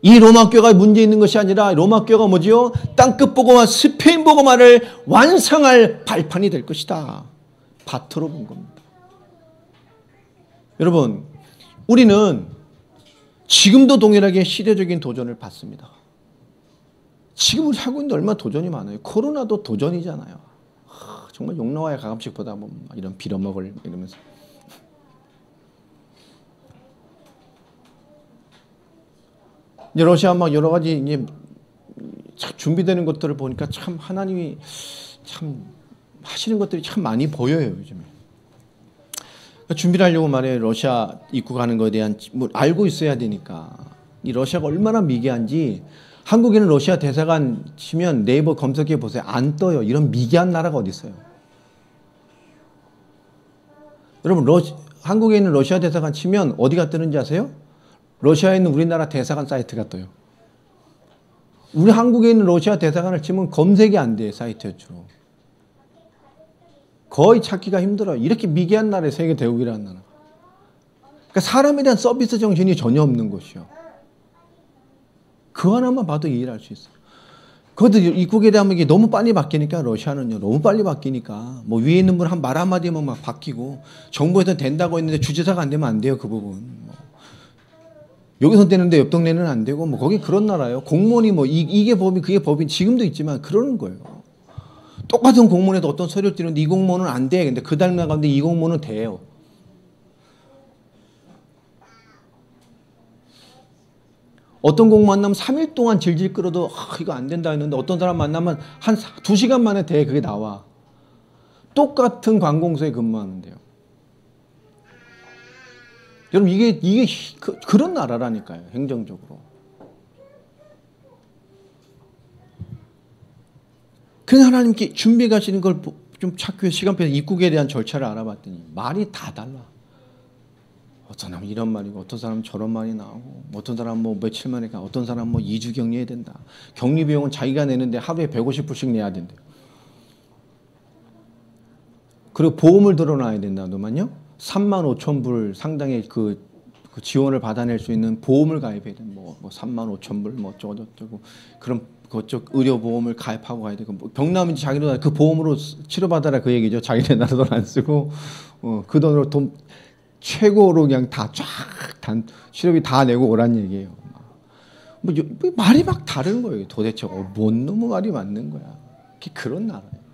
이 로마교회가 문제 있는 것이 아니라 로마교회가 뭐지요? 땅끝 복음화, 스페인 복음화를 완성할 발판이 될 것이다. 밭으로 본 겁니다. 여러분, 우리는 지금도 동일하게 시대적인 도전을 받습니다. 지금 우리 하고 있는데 얼마나 도전이 많아요. 코로나도 도전이잖아요. 정말 욕 나와야 가끔씩 보다 보면 이런 빌어먹을 이러면서. 이제 러시아 막 여러 가지 이제 준비되는 것들을 보니까 참 하나님이 참 하시는 것들이 참 많이 보여요, 요즘에. 준비를 하려고 말해 러시아 입국하는 것에 대한 뭐 알고 있어야 되니까 이 러시아가 얼마나 미개한지 한국에는 러시아 대사관 치면 네이버 검색해 보세요. 안 떠요. 이런 미개한 나라가 어디 있어요? 여러분 한국에 있는 러시아 대사관 치면 어디가 뜨는지 아세요? 러시아에 있는 우리나라 대사관 사이트가 떠요. 우리 한국에 있는 러시아 대사관을 치면 검색이 안 돼, 사이트에 주로. 거의 찾기가 힘들어요. 이렇게 미개한 나라에 세계 대국이라는 나라. 그러니까 사람에 대한 서비스 정신이 전혀 없는 곳이요. 그 하나만 봐도 이해를 할 수 있어요. 그것도 입국에 대한 게 너무 빨리 바뀌니까 러시아는요. 너무 빨리 바뀌니까 뭐 위에 있는 분 한 말 한마디면 막 바뀌고 정부에서 된다고 했는데 주지사가 안 되면 안 돼요. 그 부분. 뭐. 여기서 되는데 옆 동네는 안 되고 뭐 거기 그런 나라예요. 공무원이 뭐 이게 법이 그게 법이 지금도 있지만 그러는 거예요. 똑같은 공무원에도 어떤 서류를 띄는데 이 공무원은 안 돼. 근데 그 달 나가는데 이 공무원은 돼요. 어떤 공무원 만나면 3일 동안 질질 끌어도 이거 안 된다 했는데 어떤 사람 만나면 한 2시간 만에 돼. 그게 나와. 똑같은 관공서에 근무하는데요. 여러분 이게 그런 나라라니까요. 행정적으로. 그냥 하나님께 준비해 가시는 걸 좀 찾기 위해 시간표에서 입국에 대한 절차를 알아봤더니 말이 다 달라. 어떤 사람은 이런 말이고 어떤 사람은 저런 말이 나오고 어떤 사람은 뭐 며칠 만에 가 어떤 사람은 뭐 2주 격리해야 된다. 격리 비용은 자기가 내는데 하루에 150불씩 내야 된대요. 그리고 보험을 들어놔야 된다더만요. 35,000불 상당의 그 지원을 받아낼 수 있는 보험을 가입해야 돼. 뭐 35,000불 뭐 어쩌고 그런 그쪽 의료보험을 가입하고 가야 되고 뭐 병나면지 자기 돈 그 보험으로 치료받아라 그 얘기죠. 자기네 나라 돈 안 쓰고 그 돈으로 돈 최고로 그냥 다 쫙 시럽이 다 내고 오란 얘기예요. 뭐 말이 막 다른 거예요. 도대체 뭔 놈의 말이 맞는 거야. 그런 나라예요.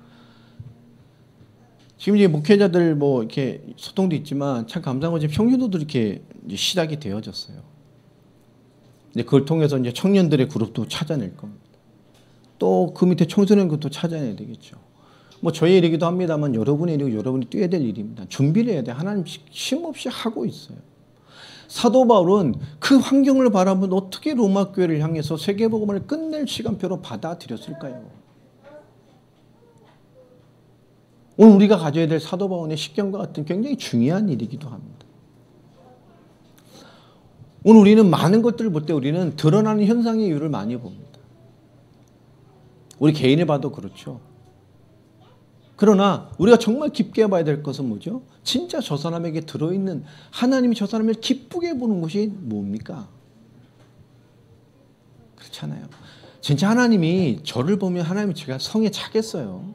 지금 이제 목회자들 뭐 이렇게 소통도 있지만 참 감사한 것이 평신도도 이렇게 이제 시작이 되어졌어요. 이제 그걸 통해서 이제 청년들의 그룹도 찾아낼 겁니다. 또 그 밑에 청소년 그룹도 찾아내야 되겠죠. 뭐 저의 일이기도 합니다만 여러분의 일이고 여러분이 뛰어야 될 일입니다. 준비를 해야 돼. 하나님 쉼없이 하고 있어요. 사도 바울은 그 환경을 바라보면 어떻게 로마 교회를 향해서 세계복음을 끝낼 시간표로 받아들였을까요? 오늘 우리가 가져야 될 사도 바울의 십경과 같은 굉장히 중요한 일이기도 합니다. 오늘 우리는 많은 것들을 볼 때 우리는 드러나는 현상의 이유를 많이 봅니다. 우리 개인을 봐도 그렇죠. 그러나 우리가 정말 깊게 봐야 될 것은 뭐죠? 진짜 저 사람에게 들어있는 하나님이 저 사람을 기쁘게 보는 것이 뭡니까? 그렇잖아요. 진짜 하나님이 저를 보면 하나님이 제가 성에 차겠어요?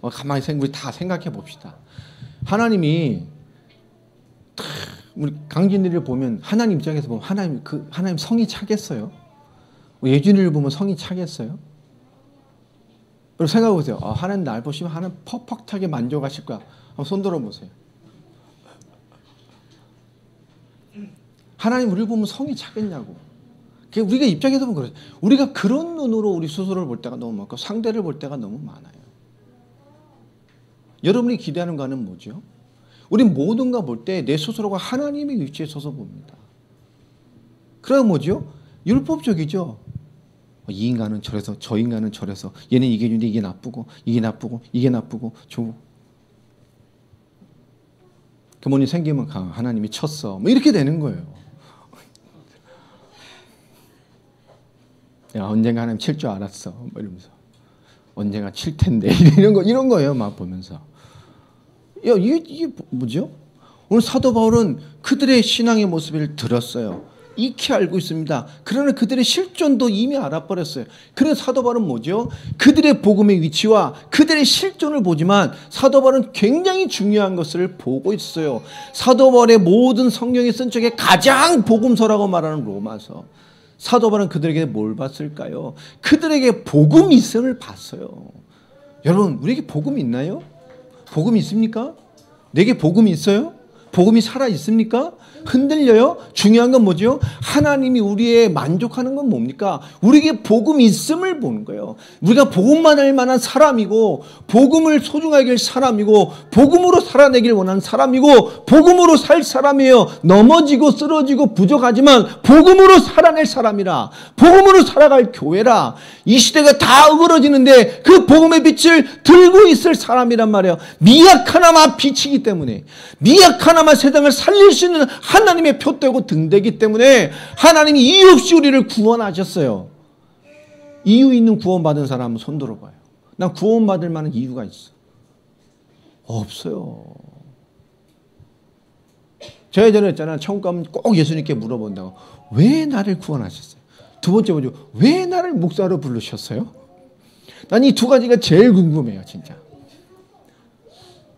가만히 우리 다 생각해 봅시다. 하나님이 우리 강진이를 보면 하나님 입장에서 보면 하나님 성이 차겠어요? 예준이를 보면 성이 차겠어요? 여러분 생각해 보세요. 하나님 날 보시면 하나님 퍼펙트하게 만족하실 거야. 한번 손 들어 보세요. 하나님 우리를 보면 성이 차겠냐고. 우리가 입장에서 보면 그렇죠. 우리가 그런 눈으로 우리 스스로를 볼 때가 너무 많고 상대를 볼 때가 너무 많아요. 여러분이 기대하는 거는 뭐죠? 우리 모든 거 볼 때 내 스스로가 하나님의 위치에 서서 봅니다. 그럼 뭐죠? 율법적이죠. 이 인간은 저래서 저 인간은 저래서 얘는 이게 좋은데 이게 나쁘고 이게 나쁘고 이게 나쁘고 좋고 부모님 생기면 하나님이 쳤어 뭐 이렇게 되는 거예요. 야 언젠가 하나님 칠 줄 알았어 뭐 이러면서 언젠가 칠 텐데 이런 거예요. 막 보면서 야 이게 뭐죠? 오늘 사도 바울은 그들의 신앙의 모습을 들었어요. 익히 알고 있습니다. 그러나 그들의 실존도 이미 알아버렸어요. 그래서 사도 바울은 뭐죠? 그들의 복음의 위치와 그들의 실존을 보지만 사도 바울은 굉장히 중요한 것을 보고 있어요. 사도 바울의 모든 성경에 쓴 쪽에 가장 복음서라고 말하는 로마서. 사도 바울은 그들에게 뭘 봤을까요? 그들에게 복음이 있음을 봤어요. 여러분 우리에게 복음이 있나요? 복음이 있습니까? 내게 복음이 있어요? 복음이 살아 있습니까? 흔들려요? 중요한 건 뭐죠? 하나님이 우리의 만족하는 건 뭡니까? 우리에게 복음이 있음을 보는 거예요. 우리가 복음만 할 만한 사람이고 복음을 소중하게 할 사람이고 복음으로 살아내길 원하는 사람이고 복음으로 살 사람이에요. 넘어지고 쓰러지고 부족하지만 복음으로 살아낼 사람이라. 복음으로 살아갈 교회라. 이 시대가 다 어그러지는데 그 복음의 빛을 들고 있을 사람이란 말이에요. 미약하나마 빛이기 때문에 미약하나마 세상을 살릴 수 있는 하나님의 표대고 등대기 때문에 하나님이 이유 없이 우리를 구원하셨어요. 이유 있는 구원받은 사람은 손 들어봐요. 난 구원받을 만한 이유가 있어. 없어요. 제가 예전에 했잖아요. 천국 가면 꼭 예수님께 물어본다고. 왜 나를 구원하셨어요? 두 번째 뭐죠? 왜 나를 목사로 부르셨어요? 난 이 두 가지가 제일 궁금해요. 진짜.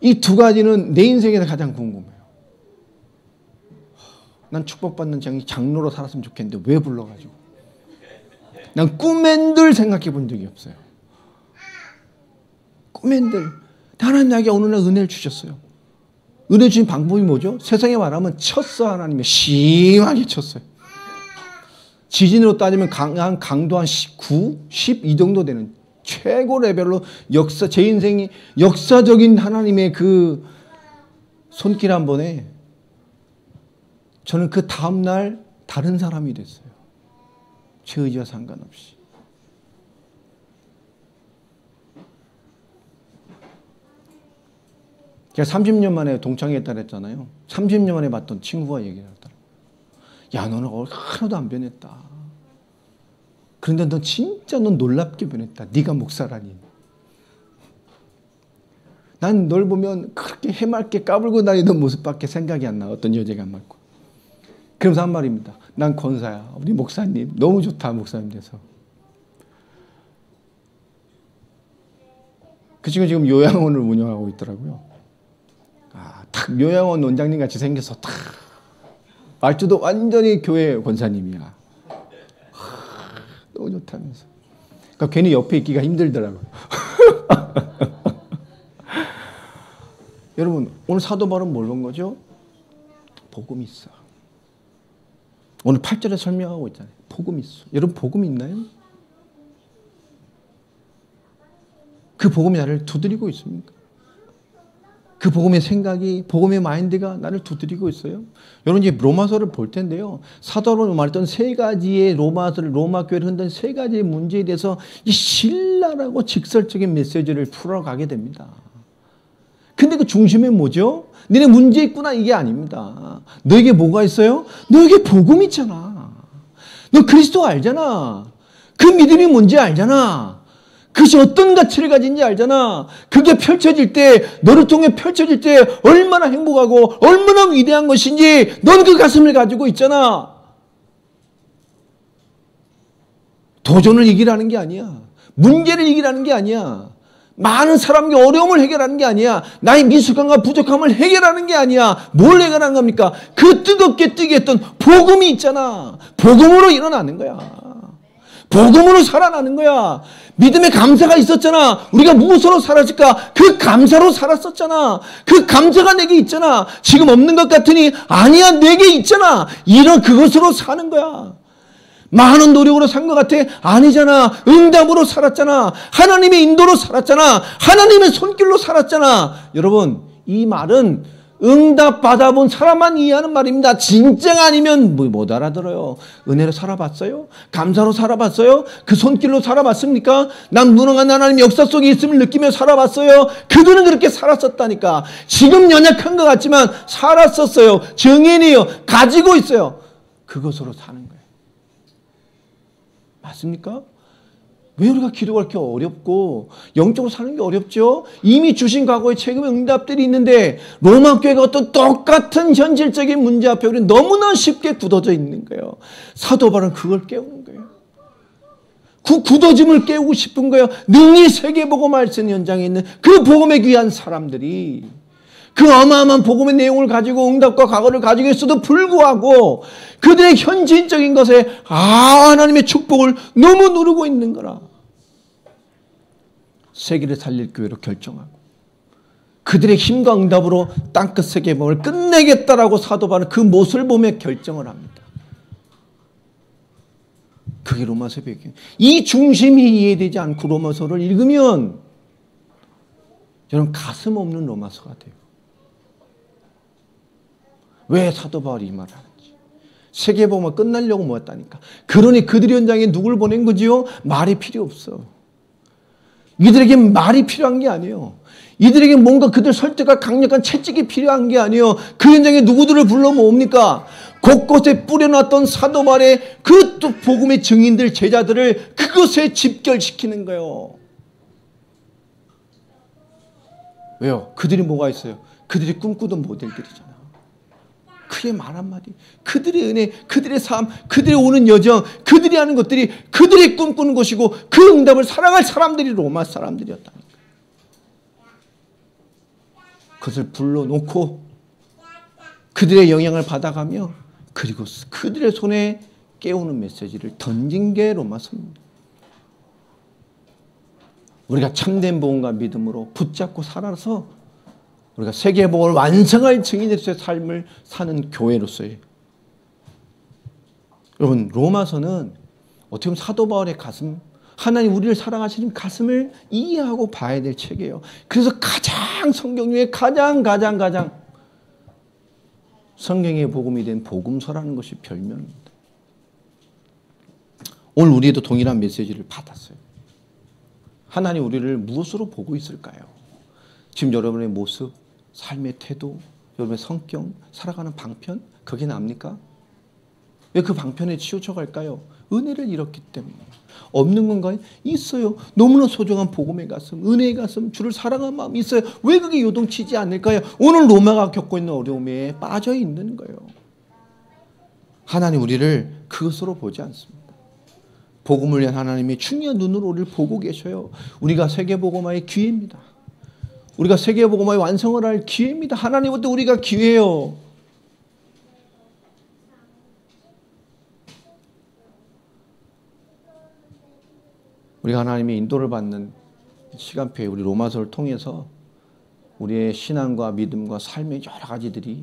이 두 가지는 내 인생에서 가장 궁금해요. 난 축복받는 장로로 살았으면 좋겠는데 왜 불러가지고. 난 꿈엔들 생각해 본 적이 없어요. 꿈엔들. 하나님 나에게 어느 날 은혜를 주셨어요. 은혜 주신 방법이 뭐죠? 세상에 말하면 쳤어. 하나님이 심하게 쳤어요. 지진으로 따지면 강도 한 9, 10 이 정도 되는 최고 레벨로 제 인생이 역사적인 하나님의 그 손길 한 번에 저는 그 다음날 다른 사람이 됐어요. 제 의지와 상관없이. 제가 30년 만에 동창회에 했잖아요. 30년 만에 봤던 친구가 얘기를 하더라고요. 야, 너는 하나도 안 변했다. 그런데 넌 놀랍게 변했다. 네가 목사라니. 난 널 보면 그렇게 해맑게 까불고 다니던 모습밖에 생각이 안 나. 어떤 여자가 말고. 그러면서 한 말입니다. 난 권사야. 우리 목사님 너무 좋다. 목사님 돼서. 그 친구 지금 요양원을 운영하고 있더라고요. 딱 요양원 원장님 같이 생겨서 딱 말투도 완전히 교회 권사님이야. 너무 좋다면서. 그러니까 괜히 옆에 있기가 힘들더라고요. 여러분, 오늘 사도 바울은 뭘 본 거죠? 복음이 있어. 오늘 8절에 설명하고 있잖아요. 복음이 있어. 여러분, 복음이 있나요? 그 복음이 나를 두드리고 있습니까? 그 복음의 생각이, 복음의 마인드가 나를 두드리고 있어요. 여러분, 이제 로마서를 볼 텐데요. 사도 바울이 말했던 세 가지의 로마 교회를 흔든 세 가지의 문제에 대해서 이 신랄하고 직설적인 메시지를 풀어가게 됩니다. 근데 그 중심에 뭐죠? 너네 문제 있구나, 이게 아닙니다. 너에게 뭐가 있어요? 너에게 복음이 있잖아. 너 그리스도 알잖아. 그 믿음이 뭔지 알잖아. 그것이 어떤 가치를 가진지 알잖아. 그게 펼쳐질 때, 너를 통해 펼쳐질 때 얼마나 행복하고 얼마나 위대한 것인지 넌 그 가슴을 가지고 있잖아. 도전을 이기라는 게 아니야. 문제를 이기라는 게 아니야. 많은 사람의 어려움을 해결하는 게 아니야. 나의 미숙함과 부족함을 해결하는 게 아니야. 뭘 해결하는 겁니까? 그 뜨겁게 뜨게 했던 복음이 있잖아. 복음으로 일어나는 거야. 복음으로 살아나는 거야. 믿음의 감사가 있었잖아. 우리가 무엇으로 살았을까? 그 감사로 살았었잖아. 그 감사가 내게 있잖아. 지금 없는 것 같으니 아니야, 내게 있잖아. 이런 그것으로 사는 거야. 많은 노력으로 산 것 같아? 아니잖아. 응답으로 살았잖아. 하나님의 인도로 살았잖아. 하나님의 손길로 살았잖아. 여러분, 이 말은 응답 받아본 사람만 이해하는 말입니다. 진짜가 아니면 못 알아들어요. 은혜로 살아봤어요? 감사로 살아봤어요? 그 손길로 살아봤습니까? 난 무능한 하나님 역사 속에 있음을 느끼며 살아봤어요? 그들은 그렇게 살았었다니까. 지금 연약한 것 같지만 살았었어요. 증인이에요. 가지고 있어요. 그것으로 사는 거예요. 맞습니까? 왜 우리가 기도가 이렇게 어렵고 영적으로 사는 게 어렵죠? 이미 주신 과거의 책임의 응답들이 있는데 로마 교회가 어떤 똑같은 현실적인 문제 앞에 우리는 너무나 쉽게 굳어져 있는 거예요. 사도 바울은 그걸 깨우는 거예요. 그 굳어짐을 깨우고 싶은 거예요. 능히 세계복음을 쓰는 현장에 있는 그 복음에 귀한 사람들이 그 어마어마한 복음의 내용을 가지고 응답과 과거를 가지고 있어도 불구하고 그들의 현실적인 것에 하나님의 축복을 너무 누르고 있는 거라. 세계를 살릴 교회로 결정하고 그들의 힘과 응답으로 땅끝 세계복음을 끝내겠다라고 사도 바울은 그 모습을 보며 결정을 합니다. 그게 로마서 배경. 이 중심이 이해되지 않고 로마서를 읽으면 여러분 가슴 없는 로마서가 돼요. 왜 사도 바울이 이 말을 하는지. 세계복음을 끝내려고 모았다니까. 그러니 그들이 현장에 누굴 보낸 거지요? 말이 필요 없어. 이들에게 말이 필요한 게 아니에요. 이들에게 뭔가 그들 설득할 강력한 채찍이 필요한 게 아니에요. 그 현장에 누구들을 불러 모읍니까? 곳곳에 뿌려놨던 사도 바울의 그 또 복음의 증인들, 제자들을 그것에 집결시키는 거예요. 왜요? 그들이 뭐가 있어요? 그들이 꿈꾸던 모델들이잖아. 그의 말 한마디, 그들의 은혜, 그들의 삶, 그들의 오는 여정, 그들이 하는 것들이 그들이 꿈꾸는 것이고 그 응답을 사랑할 사람들이 로마 사람들이었다니까. 그것을 불러놓고 그들의 영향을 받아가며 그리고 그들의 손에 깨우는 메시지를 던진 게 로마서입니다. 우리가 참된 복음과 믿음으로 붙잡고 살아서 우리가 세계복음을 완성할 증인으로서의 삶을 사는 교회로서의 여러분 로마서는 어떻게 보면 사도 바울의 가슴, 하나님 우리를 사랑하시는 가슴을 이해하고 봐야 될 책이에요. 그래서 가장 성경 중에 가장 성경의 복음이 된 복음서라는 것이 별명입니다. 오늘 우리도 동일한 메시지를 받았어요. 하나님 우리를 무엇으로 보고 있을까요? 지금 여러분의 모습, 삶의 태도, 여러분의 성격, 살아가는 방편, 그게 납니까? 왜 그 방편에 치우쳐 갈까요? 은혜를 잃었기 때문에. 없는 건가요? 있어요. 너무나 소중한 복음의 가슴, 은혜의 가슴, 주를 사랑하는 마음이 있어요. 왜 그게 요동치지 않을까요? 오늘 로마가 겪고 있는 어려움에 빠져 있는 거예요. 하나님 우리를 그것으로 보지 않습니다. 복음을 위한 하나님이 중요한 눈으로 우리를 보고 계셔요. 우리가 세계복음화의 기회입니다. 우리가 세계복음화의 완성을 할 기회입니다. 하나님부터 우리가 기회예요. 우리가 하나님의 인도를 받는 시간표에 우리 로마서를 통해서 우리의 신앙과 믿음과 삶의 여러 가지들이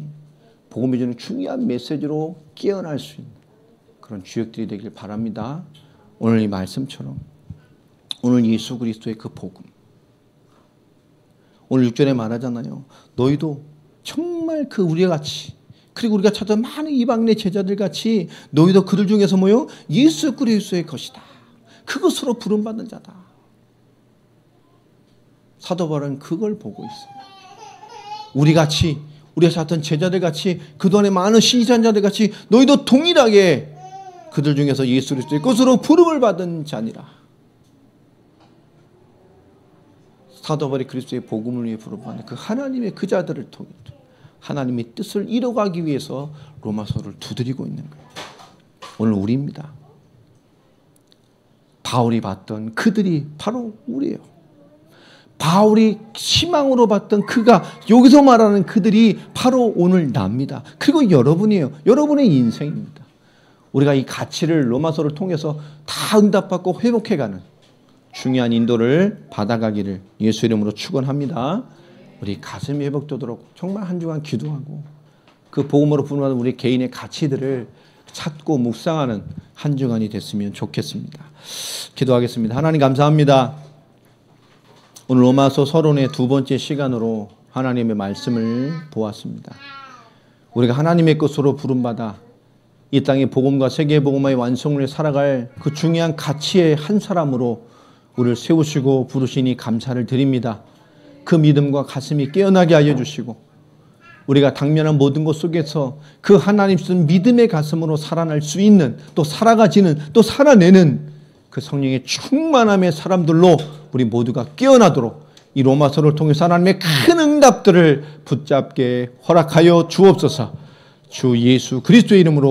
복음이 주는 중요한 메시지로 깨어날 수 있는 그런 주역들이 되길 바랍니다. 오늘 이 말씀처럼 오늘 예수 그리스도의 그 복음, 오늘 6절에 말하잖아요. 너희도 정말 그 우리와 같이, 그리고 우리가 찾은 많은 이방인의 제자들 같이 너희도 그들 중에서 뭐요? 예수 그리스도의 것이다. 그것으로 부름받은 자다. 사도 바울은 그걸 보고 있습니다. 우리같이, 우리가 찾던 제자들 같이, 그동안에 많은 신자들 같이 너희도 동일하게 그들 중에서 예수 그리스도의 것으로 부름을 받은 자니라. 사도 바울이 그리스도의 복음을 위해 부름받는 그 하나님의 그 자들을 통해 하나님의 뜻을 이뤄가기 위해서 로마서를 두드리고 있는 거예요. 오늘 우리입니다. 바울이 봤던 그들이 바로 우리예요. 바울이 희망으로 봤던 그가, 여기서 말하는 그들이 바로 오늘 납니다. 그리고 여러분이에요. 여러분의 인생입니다. 우리가 이 가치를 로마서를 통해서 다 응답받고 회복해가는 중요한 인도를 받아가기를 예수 이름으로 축원합니다. 우리 가슴이 회복되도록 정말 한 주간 기도하고 그 복음으로 부름받은 우리 개인의 가치들을 찾고 묵상하는 한 주간이 됐으면 좋겠습니다. 기도하겠습니다. 하나님 감사합니다. 오늘 로마서 서론의 두 번째 시간으로 하나님의 말씀을 보았습니다. 우리가 하나님의 것으로 부름받아 이 땅의 복음과 세계의 복음의 완성을 살아갈 그 중요한 가치의 한 사람으로 우리를 세우시고 부르시니 감사를 드립니다. 그 믿음과 가슴이 깨어나게 하여 주시고 우리가 당면한 모든 것 속에서 그 하나님 쓴 믿음의 가슴으로 살아날 수 있는, 또 살아가지는, 또 살아내는 그 성령의 충만함의 사람들로 우리 모두가 깨어나도록 이 로마서를 통해서 하나님의 큰 응답들을 붙잡게 허락하여 주옵소서. 주 예수 그리스도의 이름으로